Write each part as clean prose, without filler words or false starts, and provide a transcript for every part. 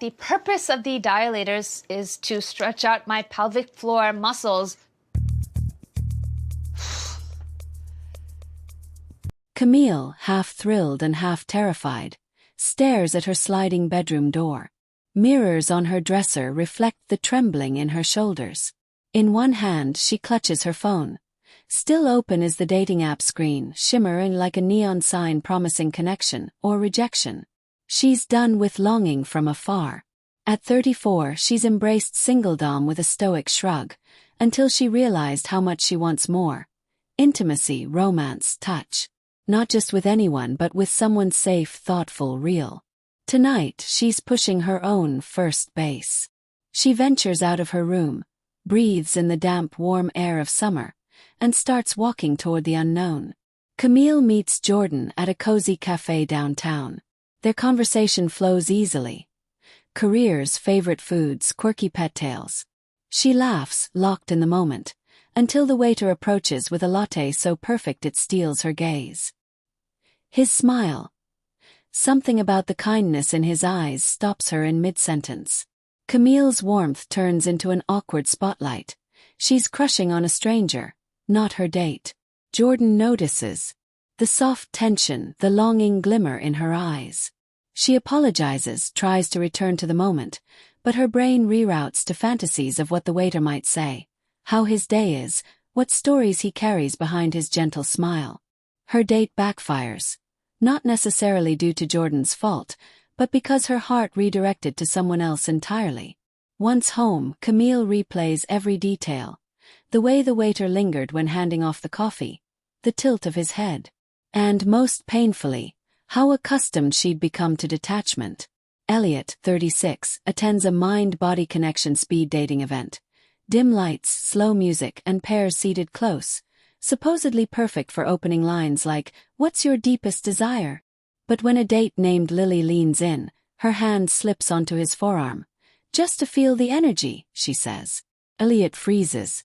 the purpose of the dilators is to stretch out my pelvic floor muscles. Camille, half thrilled and half terrified, stares at her sliding bedroom door. Mirrors on her dresser reflect the trembling in her shoulders. In one hand she clutches her phone. Still open is the dating app screen, shimmering like a neon sign promising connection or rejection. She's done with longing from afar. At 34, she's embraced singledom with a stoic shrug, until she realized how much she wants more. Intimacy, romance, touch. Not just with anyone but with someone safe, thoughtful, real. Tonight, she's pushing her own first base. She ventures out of her room, breathes in the damp, warm air of summer, and starts walking toward the unknown. Camille meets Jordan at a cozy cafe downtown. Their conversation flows easily. Careers, favorite foods, quirky pet tales. She laughs, locked in the moment, until the waiter approaches with a latte so perfect it steals her gaze. His smile. Something about the kindness in his eyes stops her in mid-sentence. Camille's warmth turns into an awkward spotlight. She's crushing on a stranger, not her date. Jordan notices. The soft tension, the longing glimmer in her eyes. She apologizes, tries to return to the moment, but her brain reroutes to fantasies of what the waiter might say, how his day is, what stories he carries behind his gentle smile. Her date backfires. Not necessarily due to Jordan's fault, but because her heart redirected to someone else entirely. Once home, Camille replays every detail. The way the waiter lingered when handing off the coffee, the tilt of his head, and most painfully, how accustomed she'd become to detachment. Elliot, 36, attends a mind-body connection speed dating event. Dim lights, slow music, and pairs seated close, supposedly perfect for opening lines like, "What's your deepest desire?" But when a date named Lily leans in, her hand slips onto his forearm. "Just to feel the energy," she says. Elliot freezes.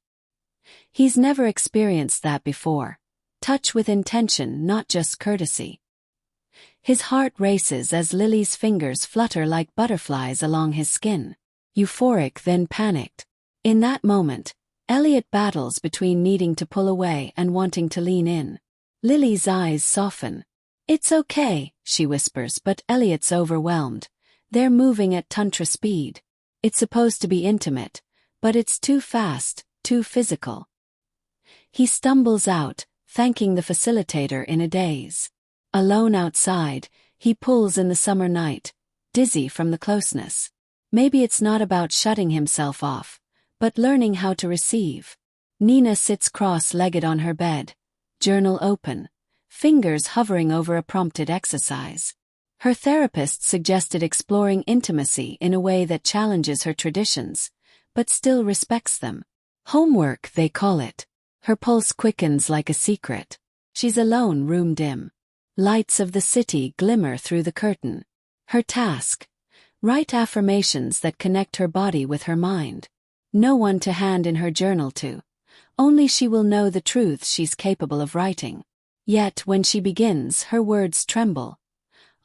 He's never experienced that before. Touch with intention, not just courtesy. His heart races as Lily's fingers flutter like butterflies along his skin. Euphoric, then panicked. In that moment, Elliot battles between needing to pull away and wanting to lean in. Lily's eyes soften. "It's okay," she whispers, but Elliot's overwhelmed. They're moving at tantra speed. It's supposed to be intimate, but it's too fast, too physical. He stumbles out, thanking the facilitator in a daze. Alone outside, he pulls in the summer night, dizzy from the closeness. Maybe it's not about shutting himself off, but learning how to receive. Nina sits cross-legged on her bed, journal open, fingers hovering over a prompted exercise. Her therapist suggested exploring intimacy in a way that challenges her traditions, but still respects them. Homework, they call it. Her pulse quickens like a secret. She's alone, room dim. Lights of the city glimmer through the curtain. Her task: write affirmations that connect her body with her mind. No one to hand in her journal to. Only she will know the truths she's capable of writing. Yet when she begins, her words tremble.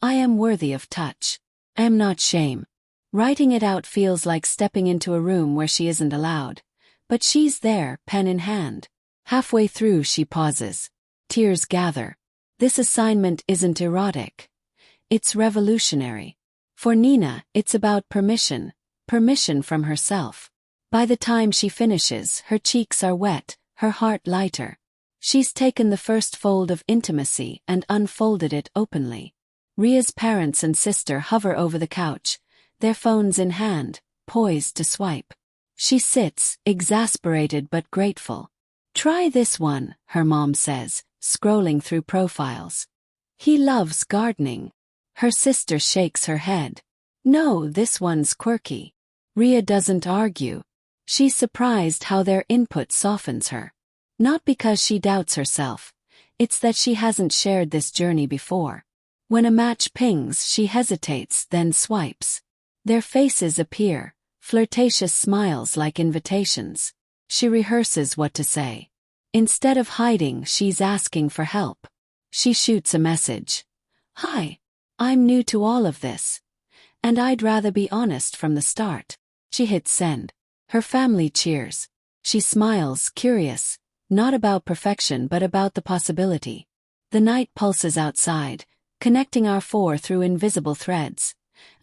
"I am worthy of touch. I am not shame." Writing it out feels like stepping into a room where she isn't allowed. But she's there, pen in hand. Halfway through she pauses. Tears gather. This assignment isn't erotic. It's revolutionary. For Nina, it's about permission from herself. By the time she finishes, her cheeks are wet, her heart lighter. She's taken the first fold of intimacy and unfolded it openly. Ria's parents and sister hover over the couch, their phones in hand, poised to swipe. She sits, exasperated but grateful. "Try this one," her mom says, scrolling through profiles. "He loves gardening." Her sister shakes her head. "No, this one's quirky." Ria doesn't argue. She's surprised how their input softens her. Not because she doubts herself. It's that she hasn't shared this journey before. When a match pings, she hesitates, then swipes. Their faces appear, flirtatious smiles like invitations. She rehearses what to say. Instead of hiding, she's asking for help. She shoots a message. "Hi. I'm new to all of this." And I'd rather be honest from the start. She hits send. Her family cheers. She smiles, curious, not about perfection but about the possibility. The night pulses outside, connecting our four through invisible threads.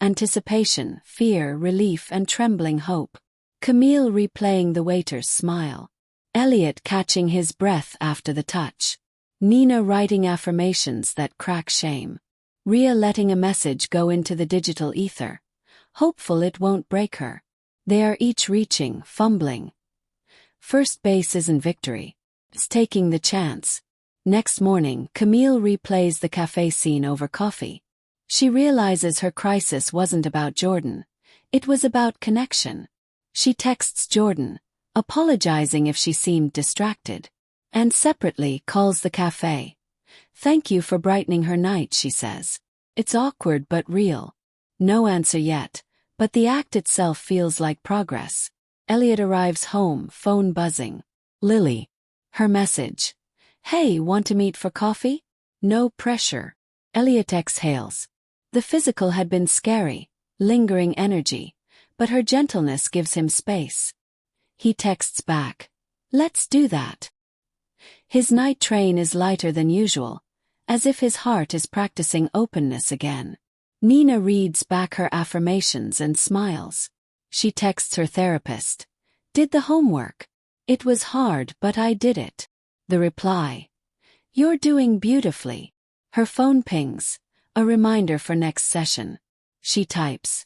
Anticipation, fear, relief, and trembling hope. Camille replaying the waiter's smile. Elliot catching his breath after the touch. Nina writing affirmations that crack shame. Ria letting a message go into the digital ether. Hopeful it won't break her. They are each reaching, fumbling. First base isn't victory. It's taking the chance. Next morning, Camille replays the cafe scene over coffee. She realizes her crisis wasn't about Jordan. It was about connection. She texts Jordan, apologizing if she seemed distracted. And separately calls the cafe. Thank you for brightening her night, she says. It's awkward but real. No answer yet, but the act itself feels like progress. Elliot arrives home, phone buzzing. Lily. Her message. Hey, want to meet for coffee? No pressure. Elliot exhales. The physical had been scary, lingering energy, but her gentleness gives him space. He texts back. Let's do that. His night train is lighter than usual, as if his heart is practicing openness again. Nina reads back her affirmations and smiles. She texts her therapist. Did the homework. It was hard, but I did it. The reply. You're doing beautifully. Her phone pings. A reminder for next session. She types.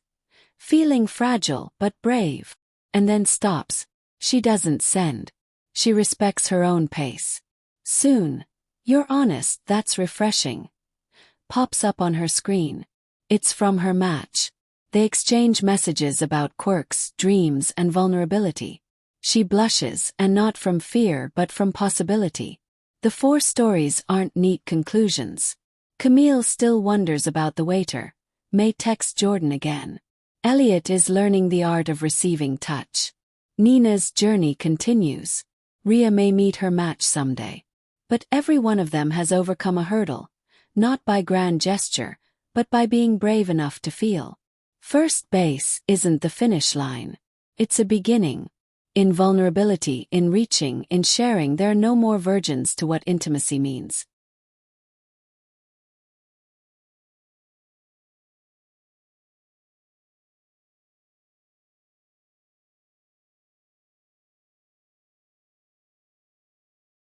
Feeling fragile but brave. And then stops. She doesn't send. She respects her own pace. Soon. You're honest, that's refreshing. Pops up on her screen. It's from her match. They exchange messages about quirks, dreams, and vulnerability. She blushes, and not from fear but from possibility. The 4 stories aren't neat conclusions. Camille still wonders about the waiter. May text Jordan again. Elliot is learning the art of receiving touch. Nina's journey continues. Ria may meet her match someday. But every one of them has overcome a hurdle, not by grand gesture, but by being brave enough to feel. First base isn't the finish line. It's a beginning. In vulnerability, in reaching, in sharing, there are no more virgins to what intimacy means.